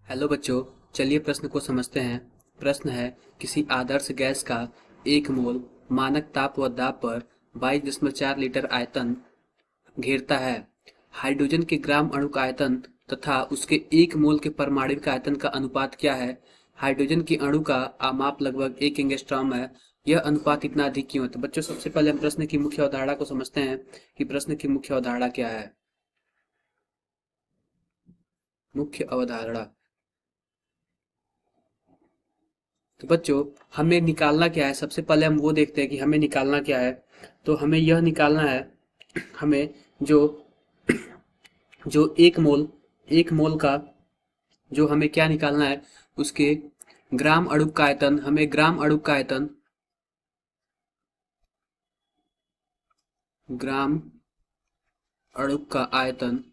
Hello बच्चों, चलिए प्रश्न को समझते हैं। प्रश्न है, किसी आदर्श गैस का 1 मोल मानक ताप व दाब पर 22.4 लीटर आयतन घेरता है। हाइड्रोजन के ग्राम अणुक आयतन तथा उसके 1 मोल के परमाणविक आयतन का अनुपात क्या है? हाइड्रोजन के अणु का आमाप लगभग 1 एंगस्ट्रॉम है। यह अनुपात इतना अधिक क्यों है? तो बच्चों, सबसे पहले हम प्रश्न की मुख्य अवधारणा को समझते हैं कि प्रश्न की मुख्य अवधारणा क्या है। मुख्य अवधारणा, तो बच्चों, हमें निकालना क्या है? सबसे पहले हम वो देखते हैं कि हमें निकालना क्या है। तो हमें यह निकालना है, हमें जो जो एक मोल का जो हमें क्या निकालना है, उसके ग्राम अणु का आयतन। हमें ग्राम अणु का आयतन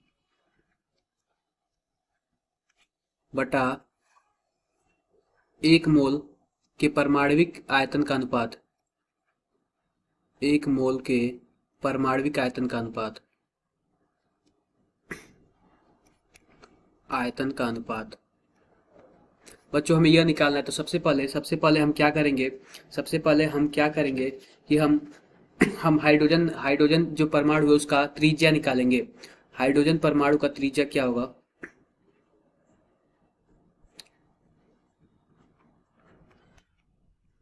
बटा 1 मोल के परमाणविक आयतन का अनुपात। 1 मोल के परमाणविक आयतन का अनुपात। बच्चों, हमें यह निकालना है। तो सबसे पहले हम क्या करेंगे? सबसे पहले हम क्या करेंगे कि हम हाइड्रोजन हाइड्रोजन जो परमाणु है उसका त्रिज्या निकालेंगे। हाइड्रोजन परमाणु का त्रिज्या क्या होगा?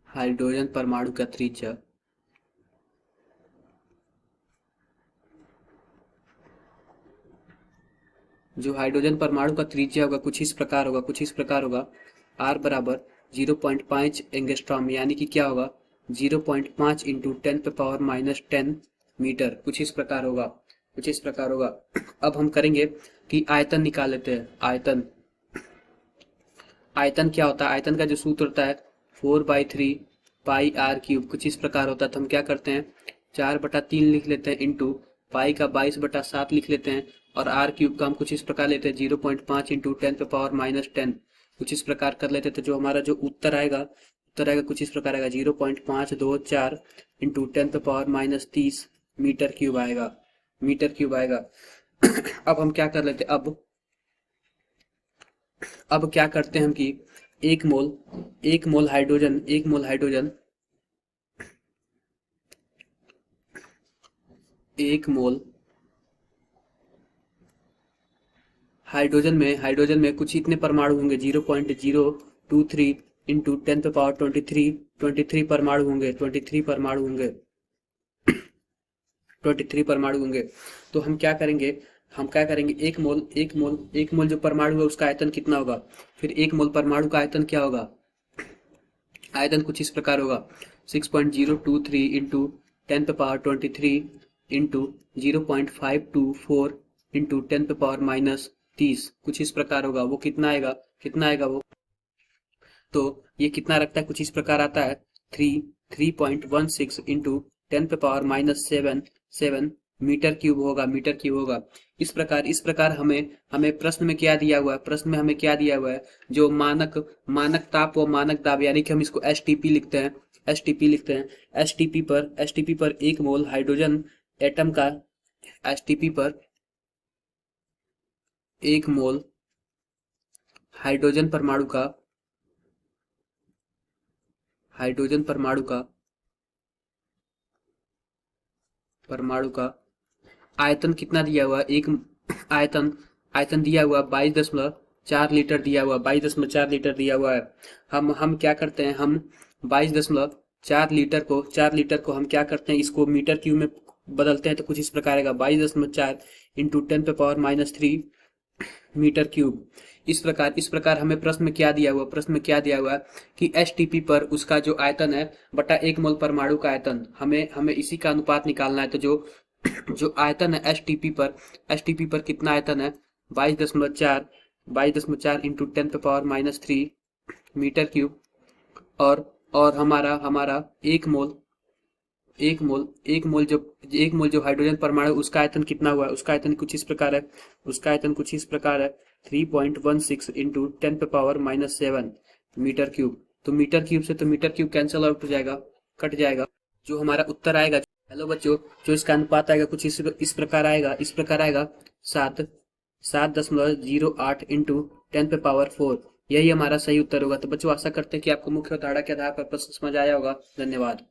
हाइड्रोजन परमाणु का त्रिज्या जो हाइड्रोजन परमाणु का त्रिज्या होगा कुछ इस प्रकार होगा। आर बराबर 0.5 एंगस्ट्रॉम, यानी कि क्या होगा? 0.5 इंटू 10⁻⁻10 मीटर। कुछ इस प्रकार होगा। अब हम करेंगे कि आयतन निकाल लेते हैं। आयतन क्या होता है? आयतन का जो सूत्र होता है 4/3 पाई r क्यूब, कुछ इस प्रकार होता है। तो हम क्या करते हैं, 4/3 लिख लेते हैं इंटू पाई का 22/7 लिख लेते हैं, और आर क्यूब का हम कुछ इस प्रकार लेते हैं 0.5 इंटू 10⁻⁻10, कुछ इस प्रकार कर लेते हैं। तो जो हमारा जो उत्तर आएगा कुछ इस प्रकार आएगा, 0.524 इंटू 10⁻30 मीटर क्यूब आएगा। अब हम क्या कर लेते हैं, अब क्या करते हैं हम कि एक मोल हाइड्रोजन एक मोल हाइड्रोजन में कुछ इतने परमाणु होंगे, 0.023 इंटू 10⁻23 परमाणु होंगे, 23 परमाणु होंगे। तो हम क्या करेंगे, एक मोल जो परमाणु है उसका आयतन कितना होगा? फिर 1 मोल परमाणु का आयतन क्या होगा? आयतन कुछ इस प्रकार होगा, 6.023 इंटू 10⁻23 इंटू 0.524 इंटू 10⁻⁻30, कुछ इस प्रकार होगा। वो कितना आएगा वो? तो ये कितना रखता है? कुछ इस प्रकार आता है, 3.16 इंटू 10⁻⁻7 मीटर क्यूब होगा। इस प्रकार हमें प्रश्न में क्या दिया हुआ है? जो मानक ताप व मानक दाब, यानी कि हम इसको एसटीपी लिखते हैं। एसटीपी पर 1 मोल हाइड्रोजन एटम का, एसटीपी पर 1 मोल हाइड्रोजन परमाणु का आयतन कितना दिया हुआ है? आयतन आयतन दिया हुआ 22.4 लीटर दिया हुआ है। हम क्या करते हैं, हम 22.4 लीटर को हम क्या करते हैं, इसको मीटर क्यूब में बदलते हैं। तो कुछ इस प्रकार आएगा, 22.4 इंटू 10⁻³ मीटर क्यूब। इस प्रकार हमें प्रश्न में क्या दिया हुआ है कि एसटीपी पर उसका जो आयतन है बटा 1 मोल परमाणु का आयतन, हमें इसी का अनुपात निकालना है। तो जो आयतन है एसटीपी पर कितना आयतन है? 22.4 इंटू 10⁻³ मीटर क्यूब। और हमारा एक मोल जो हाइड्रोजन परमाणु, उसका आयतन कितना हुआ है? उसका आयतन कुछ इस प्रकार है, 3.16 इंटू 10⁻⁻7 मीटर क्यूब। तो मीटर क्यूब कैंसल आउट हो जाएगा, कट जाएगा। जो हमारा उत्तर आएगा, हेलो बच्चों, जो इसका अनुपात आएगा कुछ इस प्रकार आएगा, 7.08 इंटू 10 पे पावर 4। यही हमारा सही उत्तर होगा। तो बच्चों आशा करते हैं कि आपको मुख्य अवधारणा के आधार पर प्रश्न समझ आया होगा। धन्यवाद।